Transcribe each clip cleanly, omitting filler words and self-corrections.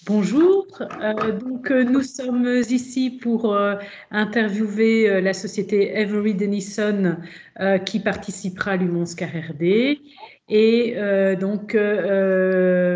Bonjour, nous sommes ici pour interviewer la société Avery Dennison qui participera à l'UMONSCAR RD et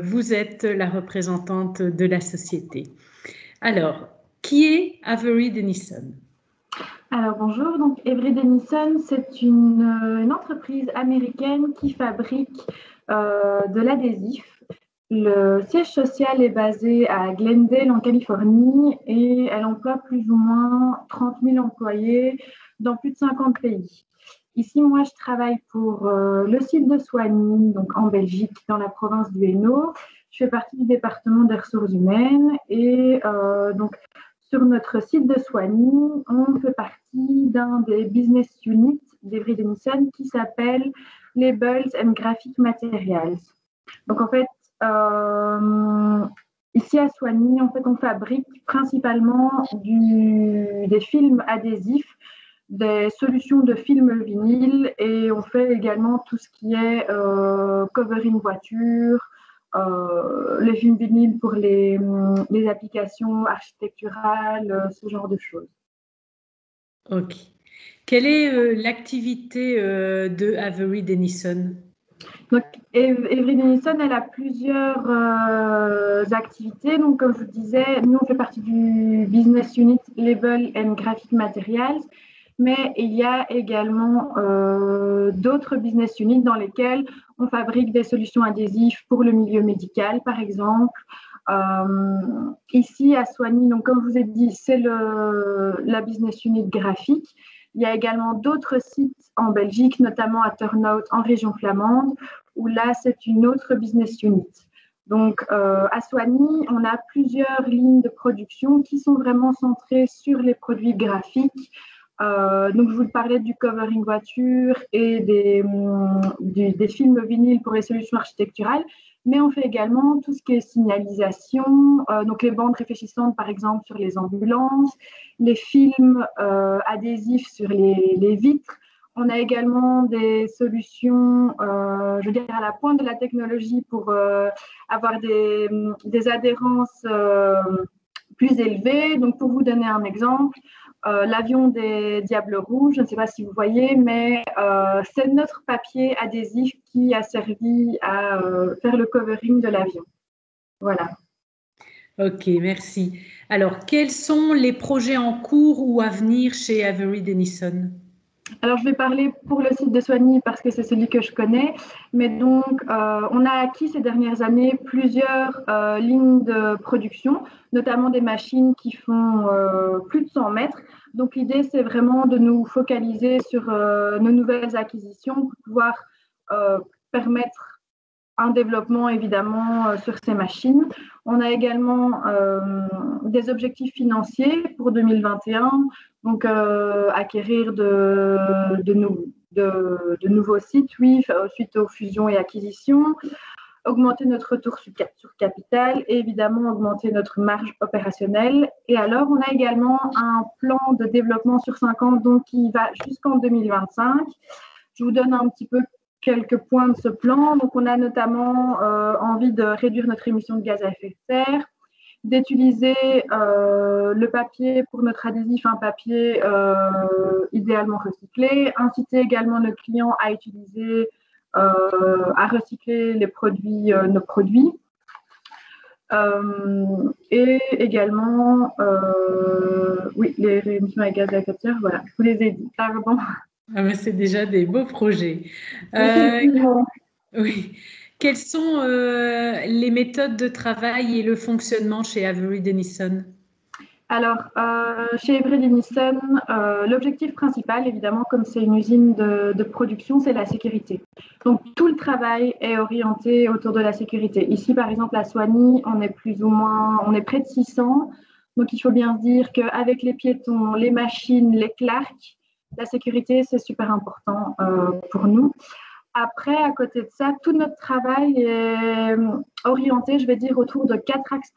vous êtes la représentante de la société. Alors, qui est Avery Dennison? Alors bonjour, donc Avery Dennison, c'est une entreprise américaine qui fabrique de l'adhésif. Le siège social est basé à Glendale en Californie et elle emploie plus ou moins 30 000 employés dans plus de 50 pays. Ici, moi, je travaille pour le site de Soignies, donc en Belgique, dans la province du Hainaut. Je fais partie du département des ressources humaines et sur notre site de Soignies, on fait partie d'un des business units d'Avery Dennison qui s'appelle Labels and Graphic Materials. Donc en fait, ici à Soignies, en fait, on fabrique principalement des films adhésifs, des solutions de films vinyle et on fait également tout ce qui est covering voiture, les films vinyles pour les applications architecturales, ce genre de choses. Ok. Quelle est l'activité de Avery Dennison? Donc, Avery Dennison, elle a plusieurs activités. Donc, comme je vous disais, nous, on fait partie du business unit Label and Graphic Materials, mais il y a également d'autres business units dans lesquels on fabrique des solutions adhésives pour le milieu médical, par exemple. Ici, à Soignies, donc, comme je vous ai dit, c'est la business unit graphique. Il y a également d'autres sites en Belgique, notamment à Turnhout en région flamande, où là, c'est une autre business unit. Donc, à Soignies, on a plusieurs lignes de production qui sont vraiment centrées sur les produits graphiques. Donc, je vous parlais du covering voiture et des films vinyles pour les solutions architecturales, mais on fait également tout ce qui est signalisation, donc les bandes réfléchissantes, par exemple, sur les ambulances, les films adhésifs sur les vitres. On a également des solutions, je veux dire, à la pointe de la technologie pour avoir des adhérences plus élevées. Donc, pour vous donner un exemple, l'avion des Diables Rouges, je ne sais pas si vous voyez, mais c'est notre papier adhésif qui a servi à faire le covering de l'avion. Voilà. Ok, merci. Alors, quels sont les projets en cours ou à venir chez Avery Dennison? Alors, je vais parler pour le site de Soignies parce que c'est celui que je connais. Mais donc, on a acquis ces dernières années plusieurs lignes de production, notamment des machines qui font plus de 100 mètres. Donc, l'idée, c'est vraiment de nous focaliser sur nos nouvelles acquisitions pour pouvoir permettre un développement évidemment sur ces machines. On a également des objectifs financiers pour 2021, donc acquérir de nouveaux sites, oui, suite aux fusions et acquisitions, augmenter notre retour sur capital et évidemment augmenter notre marge opérationnelle. Et alors, on a également un plan de développement sur 5 ans, donc qui va jusqu'en 2025. Je vous donne un petit peu quelques points de ce plan. Donc, on a notamment envie de réduire notre émission de gaz à effet de serre, d'utiliser le papier pour notre adhésif, un papier idéalement recyclé, inciter également nos clients à utiliser, à recycler les produits, nos produits. Et également, oui, les émissions à gaz à effet de serre, voilà, je vous les ai dit, pardon. Ah, mais c'est déjà des beaux projets. Oui. Quelles sont les méthodes de travail et le fonctionnement chez Avery Dennison? Alors, chez Avery Dennison, l'objectif principal, évidemment, comme c'est une usine de production, c'est la sécurité. Donc, tout le travail est orienté autour de la sécurité. Ici, par exemple, à Soignies, on est près de 600. Donc, il faut bien se dire qu'avec les piétons, les machines, les clercs, la sécurité, c'est super important pour nous. Après, à côté de ça, tout notre travail est orienté, je vais dire, autour de 4 axes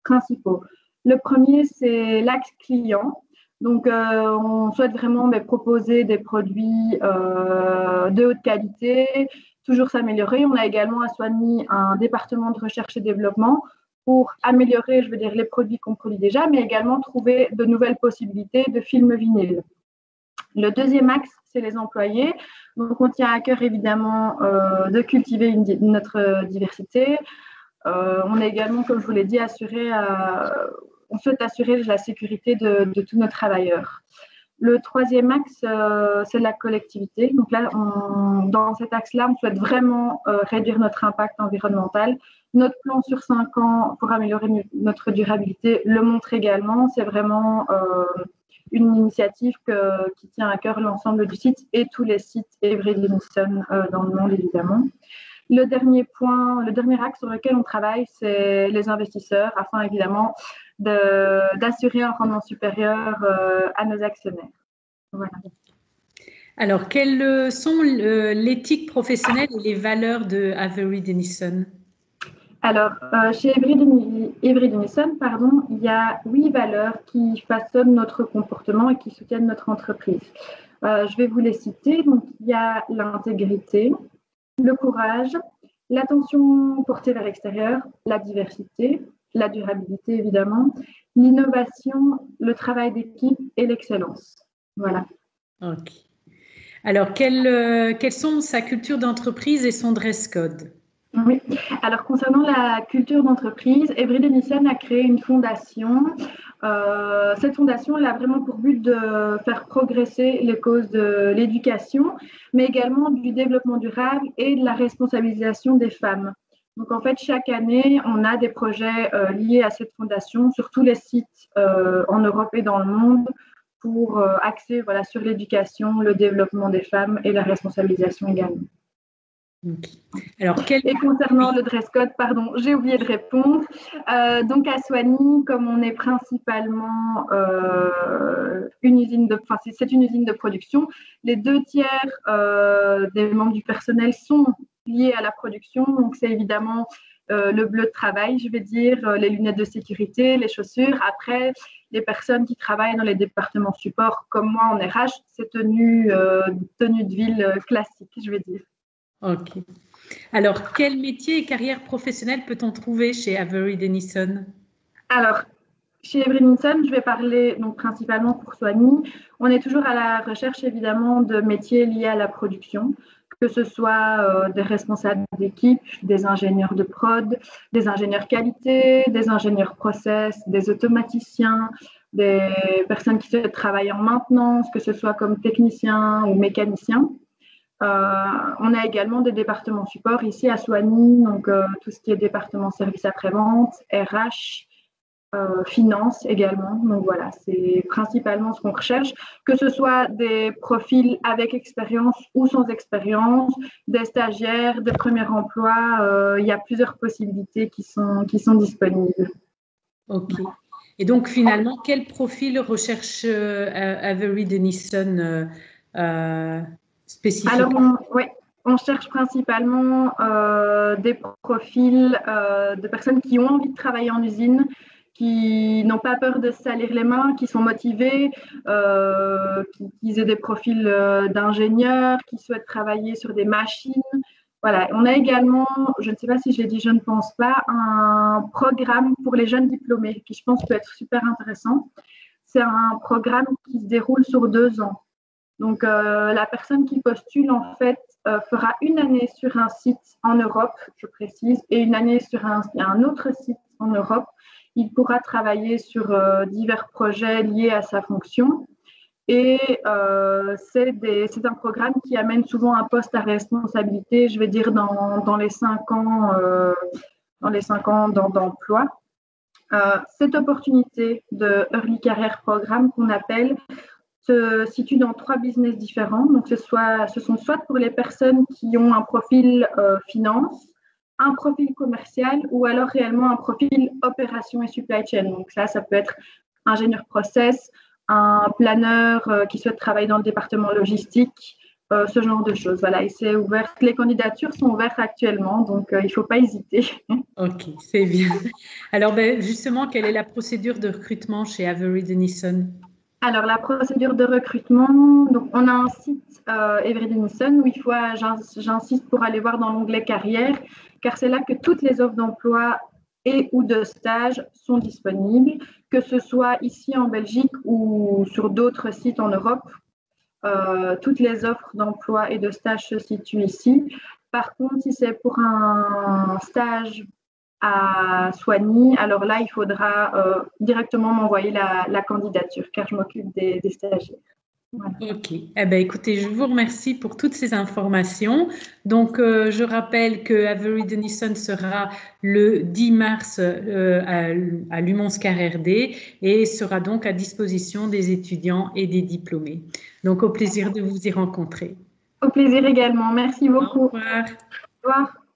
principaux. Le premier, c'est l'axe client. Donc, on souhaite vraiment proposer des produits de haute qualité, toujours s'améliorer. On a également à Soignies un département de recherche et développement pour améliorer, je veux dire, les produits qu'on produit déjà, mais également trouver de nouvelles possibilités de films vinyles. Le deuxième axe, c'est les employés. Donc, on tient à cœur évidemment de cultiver notre diversité. On est également, comme je vous l'ai dit, on souhaite assurer la sécurité de tous nos travailleurs. Le troisième axe, c'est la collectivité. Donc là, dans cet axe-là, on souhaite vraiment réduire notre impact environnemental. Notre plan sur 5 ans pour améliorer notre durabilité le montre également. C'est vraiment une initiative qui tient à cœur l'ensemble du site et tous les sites Avery Dennison dans le monde, évidemment. Le dernier axe sur lequel on travaille, c'est les investisseurs, afin évidemment d'assurer un rendement supérieur à nos actionnaires. Voilà. Alors, quelles sont l'éthique professionnelle et les valeurs de Avery Dennison? Alors, chez Avery Dennison, il y a 8 valeurs qui façonnent notre comportement et qui soutiennent notre entreprise. Je vais vous les citer. Donc, il y a l'intégrité, le courage, l'attention portée vers l'extérieur, la diversité, la durabilité évidemment, l'innovation, le travail d'équipe et l'excellence. Voilà. Ok. Alors, quelles sont sa culture d'entreprise et son dress code? Oui. Alors, concernant la culture d'entreprise, Avery Dennison a créé une fondation. Cette fondation, elle a vraiment pour but de faire progresser les causes de l'éducation, mais également du développement durable et de la responsabilisation des femmes. Donc, en fait, chaque année, on a des projets liés à cette fondation sur tous les sites en Europe et dans le monde pour axer sur l'éducation, le développement des femmes et la responsabilisation également. Okay. Alors, Et concernant le dress code, pardon, j'ai oublié de répondre. Donc à Soigny, comme on est principalement c'est une usine de production, les 2/3 des membres du personnel sont liés à la production. Donc c'est évidemment le bleu de travail, je vais dire, les lunettes de sécurité, les chaussures. Après, les personnes qui travaillent dans les départements support, comme moi en RH, c'est tenue de ville classique, je vais dire. Ok. Alors, quel métier et carrière professionnelle peut-on trouver chez Avery Dennison? Alors, chez Avery Dennison, je vais parler donc principalement pour Soigny. On est toujours à la recherche évidemment de métiers liés à la production, que ce soit des responsables d'équipe, des ingénieurs de prod, des ingénieurs qualité, des ingénieurs process, des automaticiens, des personnes qui souhaitent travailler en maintenance, que ce soit comme technicien ou mécanicien. On a également des départements support ici à Soigny, donc tout ce qui est département service après-vente, RH, finance également. Donc voilà, c'est principalement ce qu'on recherche, que ce soit des profils avec expérience ou sans expérience, des stagiaires, des premiers emplois. Il y a plusieurs possibilités qui sont disponibles. Ok. Et donc finalement, quel profil recherche Avery Dennison spécifique? Alors, on cherche principalement des profils de personnes qui ont envie de travailler en usine, qui n'ont pas peur de se salir les mains, qui sont motivés, qui aient des profils d'ingénieurs, qui souhaitent travailler sur des machines. Voilà, on a également, je ne sais pas si je l'ai dit, je ne pense pas, un programme pour les jeunes diplômés qui, je pense, peut être super intéressant. C'est un programme qui se déroule sur 2 ans. Donc, la personne qui postule, en fait, fera une année sur un site en Europe, je précise, et une année sur un autre site en Europe. Il pourra travailler sur divers projets liés à sa fonction. Et c'est un programme qui amène souvent un poste à responsabilité, je vais dire, dans les 5 ans, d'emploi. Cette opportunité de Early Career Programme qu'on appelle se situe dans 3 business différents. Donc, ce sont soit pour les personnes qui ont un profil finance, un profil commercial ou alors réellement un profil opération et supply chain. Donc, ça peut être ingénieur process, un planeur qui souhaite travailler dans le département logistique, ce genre de choses. Voilà, et c'est ouvert. Les candidatures sont ouvertes actuellement, donc il ne faut pas hésiter. Ok, c'est bien. Alors, justement, quelle est la procédure de recrutement chez Avery Dennison? Alors, la procédure de recrutement, donc on a un site Avery Dennison où j'insiste pour aller voir dans l'onglet carrière, car c'est là que toutes les offres d'emploi et ou de stage sont disponibles, que ce soit ici en Belgique ou sur d'autres sites en Europe. Toutes les offres d'emploi et de stage se situent ici. Par contre, si c'est pour un stage à Soigny, alors là, il faudra directement m'envoyer la candidature, car je m'occupe des stagiaires. Voilà. Ok. Eh ben, écoutez, je vous remercie pour toutes ces informations. Donc, je rappelle que Avery Dennison sera le 10 mars à Lumons RD et sera donc à disposition des étudiants et des diplômés. Donc, au plaisir de vous y rencontrer. Au plaisir également. Merci Au beaucoup. revoir. Au revoir.